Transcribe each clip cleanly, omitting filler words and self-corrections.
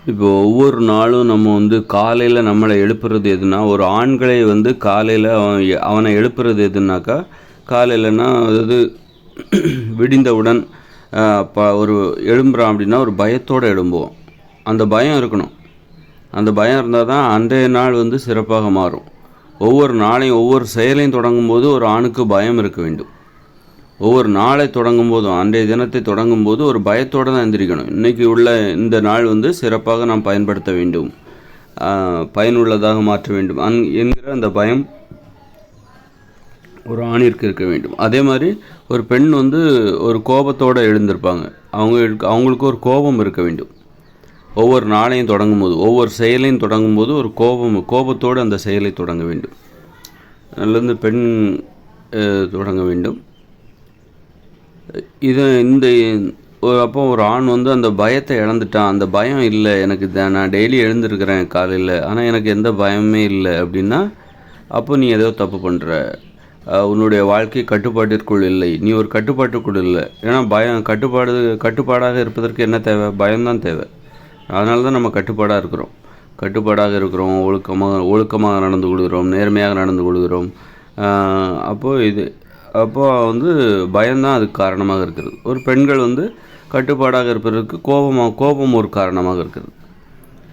இப்போ ஒவ்வொரு நாளும் நம்ம காலையில் நம்மளை எழுப்புறது எதுனா, ஒரு ஆண்களை காலையில் அவனை எழுப்புறது எதுனாக்கா, காலையிலனா அதாவது விடிந்தவுடன் ஒரு எழும்புறான் அப்படின்னா ஒரு பயத்தோடு எழும்புவோம். அந்த பயம் இருக்கணும். அந்த பயம் இருந்தால் தான் அன்றைய நாள் சிறப்பாக மாறும். ஒவ்வொரு நாளையும் ஒவ்வொரு செயலையும் தொடங்கும்போது ஒரு ஆணுக்கு பயம் இருக்க வேண்டும். ஒவ்வொரு நாளை தொடங்கும் போதும் அன்றைய தினத்தை தொடங்கும் போது ஒரு பயத்தோடு தான் எந்திரிக்கணும். இன்றைக்கி உள்ள இந்த நாள் சிறப்பாக நாம் பயன்படுத்த வேண்டும், பயனுள்ளதாக மாற்ற வேண்டும் என்கிற அந்த பயம் ஒரு ஆணிற்கு இருக்க வேண்டும். அதே மாதிரி ஒரு பெண் ஒரு கோபத்தோடு எழுந்திருப்பாங்க. அவங்களுக்கு ஒரு கோபம் இருக்க வேண்டும். ஒவ்வொரு நாளையும் தொடங்கும் போது ஒவ்வொரு செயலையும் தொடங்கும் போது ஒரு கோபத்தோடு அந்த செயலை தொடங்க வேண்டும். அதிலிருந்து பெண் தொடங்க வேண்டும். அப்போ ஒரு ஆண் அந்த பயத்தை இழந்துட்டான். அந்த பயம் இல்லை எனக்கு, நான் டெய்லி எழுந்திருக்கிறேன் காலையில், ஆனால் எனக்கு எந்த பயமே இல்லை அப்படின்னா, அப்போ நீ ஏதோ தப்பு பண்ணுற. உன்னுடைய வாழ்க்கை கட்டுப்பாட்டிற்குள் இல்லை, நீ ஒரு கட்டுப்பாட்டுக்குள் இல்லை. ஏன்னா கட்டுப்பாடாக இருப்பதற்கு என்ன தேவை? பயம்தான் தேவை. அதனால தான் நம்ம கட்டுப்பாடாக இருக்கிறோம், ஒழுக்கமாக நடந்து கொள்கிறோம், நேர்மையாக நடந்து கொள்கிறோம். அப்போது பயம்தான் அதுக்கு காரணமாக இருக்கிறது. ஒரு பெண்கள் கட்டுப்பாடாக இருப்பதற்கு கோபம் ஒரு காரணமாக இருக்கிறது.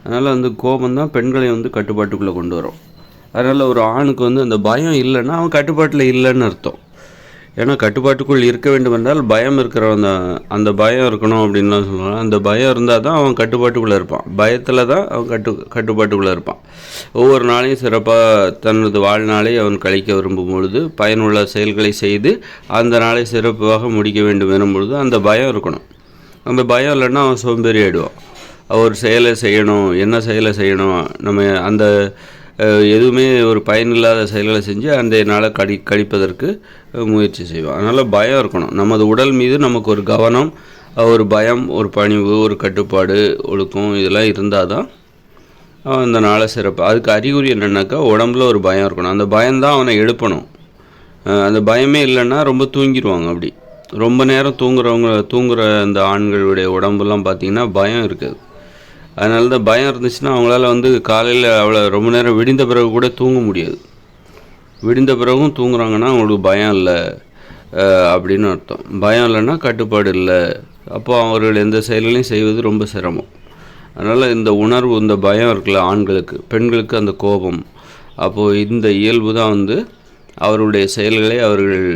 அதனால் கோபம்தான் பெண்களை கட்டுப்பாட்டுக்குள்ளே கொண்டு வரும். அதனால் ஒரு ஆணுக்கு அந்த பயம் இல்லைன்னா அவன் கட்டுப்பாட்டில் இல்லைன்னு அர்த்தம். ஏன்னா கட்டுப்பாட்டுக்குள் இருக்க வேண்டும் என்றால் பயம் அந்த பயம் இருக்கணும் அப்படின்லாம் சொல்லுவாங்க. அந்த பயம் இருந்தால் தான் அவன் கட்டுப்பாட்டுக்குள்ளே இருப்பான். பயத்தில் தான் அவன் கட்டுப்பாட்டுக்குள்ளே இருப்பான். ஒவ்வொரு நாளையும் சிறப்பாக தனது வாழ்நாளை அவன் கழிக்க விரும்பும் பொழுது, பயனுள்ள செயல்களை செய்து அந்த நாளை சிறப்பாக முடிக்க வேண்டும் எனும் பொழுது அந்த பயம் இருக்கணும். அந்த பயம் இல்லைன்னா அவன் சோம்பேறி ஆகிடுவான். ஒரு செயலை செய்யணும், என்ன செயலை செய்யணும், நம்ம அந்த எதுவுமே ஒரு பயனில்லாத செயல்களை செஞ்சு அந்த நாளை கழிப்பதற்கு முயற்சி செய்வோம். அதனால் பயம் இருக்கணும். நமது உடல் மீது நமக்கு ஒரு கவனம், ஒரு பயம், ஒரு பணிவு, ஒரு கட்டுப்பாடு, ஒழுக்கம் இதெல்லாம் இருந்தால் தான் அந்த நாளை சிறப்பு. அதுக்கு அறிகுறி என்னென்னாக்கா உடம்புல ஒரு பயம் இருக்கணும். அந்த பயம்தான் அவனை எழுப்பணும். அந்த பயமே இல்லைன்னா ரொம்ப தூங்கிடுவாங்க. அப்படி ரொம்ப நேரம் தூங்குற அந்த ஆண்களுடைய உடம்புலாம் பார்த்திங்கன்னா பயம் இருக்காது. அதனால தான் பயம் இருந்துச்சுன்னா அவங்களால காலையில் ரொம்ப நேரம் விடிந்த பிறகு கூட தூங்க முடியாது. விடிந்த பிறகும் தூங்குறாங்கன்னா அவங்களுக்கு பயம் இல்லை அப்படின்னு அர்த்தம். பயம் இல்லைன்னா கட்டுப்பாடு இல்லை. அப்போ அவர்கள் எந்த செயல்களையும் செய்வது ரொம்ப சிரமம். அதனால் இந்த உணர்வு, இந்த பயம் இருக்குல்ல ஆண்களுக்கு, பெண்களுக்கு அந்த கோபம், அப்போது இந்த இயல்பு தான் அவர்களுடைய செயல்களை அவர்கள்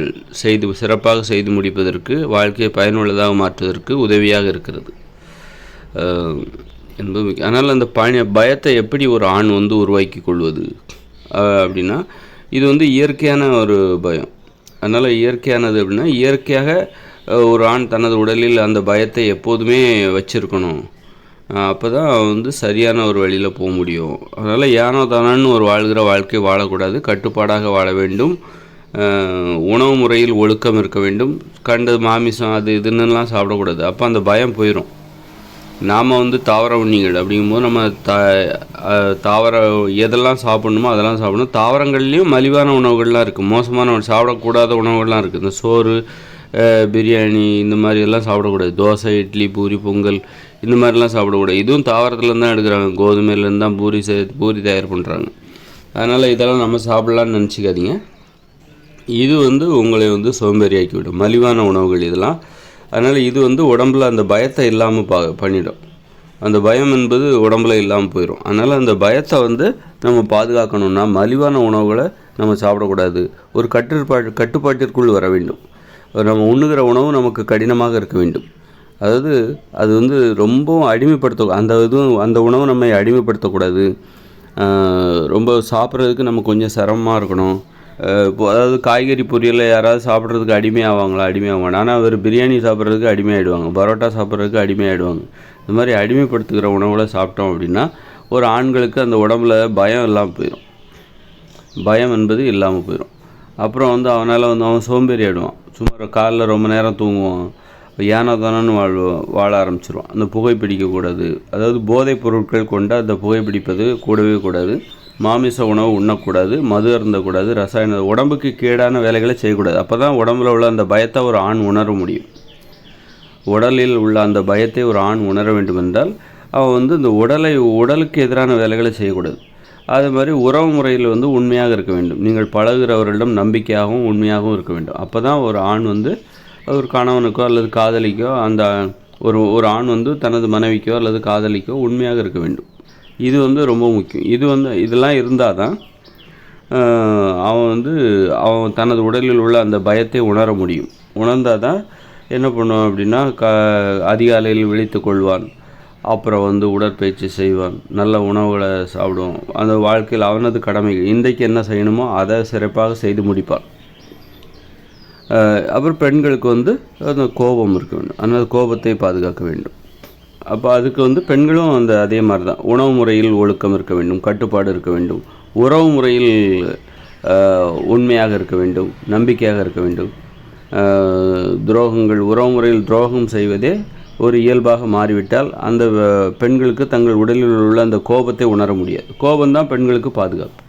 சிறப்பாக செய்து முடிப்பதற்கு, வாழ்க்கையை பயனுள்ளதாக மாற்றுவதற்கு உதவியாக இருக்கிறது என்பது. அதனால் அந்த பயத்தை எப்படி ஒரு ஆண் உருவாக்கி கொள்வது அப்படின்னா, இது இயற்கையான ஒரு பயம். அதனால் இயற்கையானது அப்படின்னா, இயற்கையாக ஒரு ஆண் தனது உடலில் அந்த பயத்தை எப்போதுமே வச்சுருக்கணும். அப்போ தான் சரியான ஒரு வழியில் போக முடியும். அதனால் ஏனோ தானோன்னு ஒரு வாழ்கிற வாழ்க்கை வாழக்கூடாது, கட்டுப்பாடாக வாழ வேண்டும். உணவு முறையில் ஒழுக்கம் இருக்க வேண்டும். கண்டது மாமிசம் அது இதுன்னுலாம் சாப்பிடக்கூடாது. அப்போ அந்த பயம் போயிடும். நாம் தாவர உண்ணிகள் அப்படிங்கும்போது நம்ம தாவர எதெல்லாம் சாப்பிட்ணுமோ அதெல்லாம் சாப்பிடணும். தாவரங்கள்லேயும் மலிவான உணவுகள்லாம் இருக்குது, மோசமான சாப்பிடக்கூடாத உணவுகள்லாம் இருக்குது. இந்த சோறு, பிரியாணி இந்த மாதிரி எல்லாம் சாப்பிடக்கூடாது. தோசை, இட்லி, பூரி, பொங்கல் இந்த மாதிரிலாம் சாப்பிடக்கூடாது. இதுவும் தாவரத்துலேருந்து தான் எடுக்கிறாங்க, கோதுமையிலேருந்து தான் பூரி தயார் பண்ணுறாங்க. அதனால் இதெல்லாம் நம்ம சாப்பிட்லான்னு நினச்சிக்காதீங்க. இது உங்களை சோம்பேறியாக்கிவிடும், மலிவான உணவுகள் இதெல்லாம். அதனால் இது உடம்புல அந்த பயத்தை இல்லாமல் பண்ணிடும். அந்த பயம் என்பது உடம்புல இல்லாமல் போயிடும். அதனால் அந்த பயத்தை நம்ம பாதுகாக்கணும்னா மலிவான உணவுகளை நம்ம சாப்பிடக்கூடாது. ஒரு கட்டுப்பாட்டிற்குள் வர வேண்டும். நம்ம உண்ணுகிற உணவு நமக்கு கடினமாக இருக்க வேண்டும். அதாவது அது ரொம்பவும் அந்த உணவு நம்மை அடிமைப்படுத்தக்கூடாது. ரொம்ப சாப்பிட்றதுக்கு நம்ம கொஞ்சம் சிரமமாக இருக்கணும். அதாவது காய்கறி பொரியலை யாராவது சாப்பிட்றதுக்கு அடிமையாக மாட்டாங்க. ஆனால் அவர் பிரியாணி சாப்பிட்றதுக்கு அடிமையாகிடுவாங்க, பரோட்டா சாப்பிட்றதுக்கு அடிமையாகிடுவாங்க. இந்த மாதிரி அடிமைப்படுத்துகிற உணவுகளை சாப்பிட்டோம் அப்படின்னா ஒரு ஆண்களுக்கு அந்த உடம்புல பயம் இல்லாமல் போயிடும். பயம் என்பது இல்லாமல் போயிடும். அப்புறம் அவனால் அவன் சோம்பேறி ஆகிடுவான். சும்மா காலைல ரொம்ப நேரம் தூங்குவான், ஏனோ தானோன்னு வாழ ஆரம்பிச்சிடுவான். அந்த புகைப்பிடிக்கக்கூடாது. அதாவது போதைப் பொருட்கள் கொண்டு அந்த புகைப்பிடிப்பது கூடவே கூடாது. மாமிச உணவு உண்ணக்கூடாது, மது அருந்தக்கூடாது, ரசாயன உடம்புக்கு கேடான வேலைகளை செய்யக்கூடாது. அப்போ தான் உடம்புல உள்ள அந்த பயத்தை ஒரு ஆண் உணர முடியும். உடலில் உள்ள அந்த பயத்தை ஒரு ஆண் உணர வேண்டும் என்றால் அவன் வந்து இந்த உடலுக்கு எதிரான வேலைகளை செய்யக்கூடாது. அது மாதிரி உறவு முறையில் வந்து உண்மையாக இருக்க வேண்டும். நீங்கள் பழகுகிறவர்களிடம் நம்பிக்கையாகவும் உண்மையாகவும் இருக்க வேண்டும். அப்போ தான் ஒரு ஆண் வந்து ஒரு கணவனுக்கோ அல்லது காதலிக்கோ அந்த ஒரு ஆண் வந்து தனது மனைவிக்கோ அல்லது காதலிக்கோ உண்மையாக இருக்க வேண்டும். இது வந்து ரொம்ப முக்கியம். இதெல்லாம் இருந்தால் தான் அவன் தனது உடலில் உள்ள அந்த பயத்தை உணர முடியும். உணர்ந்தால் தான் என்ன பண்ணுவான் அப்படின்னா அதிகாலையில் விழித்து கொள்வான். அப்புறம் வந்து உடற்பயிற்சி செய்வான், நல்ல உணவுகளை சாப்பிடுவான். அந்த வாழ்க்கையில் அவனது கடமைகள் இன்றைக்கு என்ன செய்யணுமோ அதை சிறப்பாக செய்து முடிப்பான். அப்புறம் பெண்களுக்கு வந்து அந்த கோபம் இருக்க வேண்டும், அந்த கோபத்தை பாதுகாக்க வேண்டும். அப்போ அதுக்கு வந்து பெண்களும் அதே மாதிரி தான். உணவு முறையில் ஒழுக்கம் இருக்க வேண்டும், கட்டுப்பாடு இருக்க வேண்டும், உறவு முறையில் உண்மையாக இருக்க வேண்டும், நம்பிக்கையாக இருக்க வேண்டும். உறவு முறையில் துரோகம் செய்வதே ஒரு இயல்பாக மாறிவிட்டால் அந்த பெண்களுக்கு தங்கள் உடலில் உள்ள அந்த கோபத்தை உணர முடியாது. கோபம்தான் பெண்களுக்கு பாதுகாப்பு.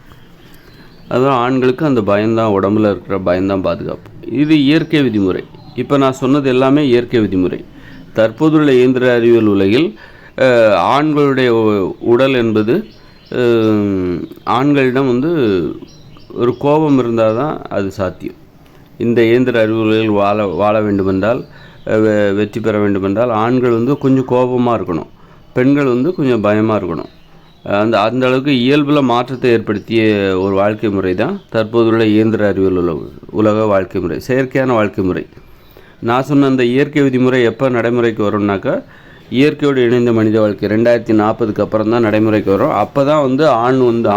அதுதான் ஆண்களுக்கு அந்த பயம்தான், உடம்புல இருக்கிற பயம்தான் பாதுகாப்பு. இது இயற்கை விதிமுறை. இப்போ நான் சொன்னது எல்லாமே இயற்கை விதிமுறை. தற்போதுள்ள இயந்திர அறிவியல் உலகில் ஆண்களுடைய உடல் என்பது ஆண்களிடம் ஒரு கோபம் இருந்தால் தான் அது சாத்தியம். இந்த இயந்திர அறிவியலில் வாழ வேண்டுமென்றால், வெற்றி பெற வேண்டுமென்றால் ஆண்கள் கொஞ்சம் கோபமாக இருக்கணும், பெண்கள் கொஞ்சம் பயமாக இருக்கணும். அந்த அளவுக்கு இயல்பில் மாற்றத்தை ஏற்படுத்திய ஒரு வாழ்க்கை முறை தான் தற்போதுள்ள இயந்திர அறிவியல் உலக வாழ்க்கை முறை, செயற்கையான வாழ்க்கை முறை. நான் சொன்ன அந்த இயற்கை விதிமுறை எப்போ நடைமுறைக்கு வரும்னாக்கா, இயற்கையோடு இணைந்த மனித வாழ்க்கை 2040 அப்புறம் தான் நடைமுறைக்கு வரும். அப்போ தான்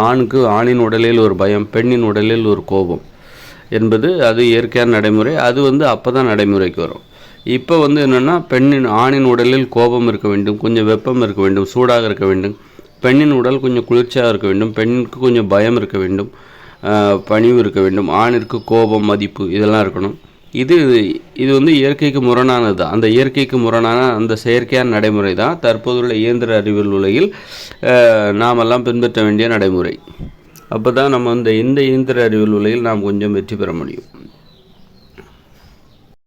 ஆணுக்கு ஆணின் உடலில் ஒரு பயம், பெண்ணின் உடலில் ஒரு கோபம் என்பது அது இயற்கையான நடைமுறை. அது அப்போ தான் நடைமுறைக்கு வரும். இப்போ என்னென்னா, ஆணின் உடலில் கோபம் இருக்க வேண்டும், கொஞ்சம் வெப்பம் இருக்க வேண்டும், சூடாக இருக்க வேண்டும். பெண்ணின் உடல் கொஞ்சம் குளிர்ச்சியாக இருக்க வேண்டும், பெண்ணுக்கு கொஞ்சம் பயம் இருக்க வேண்டும், பணிவு இருக்க வேண்டும். ஆணிற்கு கோபம், மதிப்பு இதெல்லாம் இருக்கணும். இது இயற்கைக்கு முரணானது தான். அந்த இயற்கைக்கு முரணான அந்த செயற்கையான நடைமுறை தான் தற்போதுள்ள இயந்திர அறிவியல் உலகில் நாமெல்லாம் பின்பற்ற வேண்டிய நடைமுறை. அப்போ தான் நம்ம இந்த இயந்திர அறிவியல் உலகில் நாம் கொஞ்சம் வெற்றி பெற முடியும்.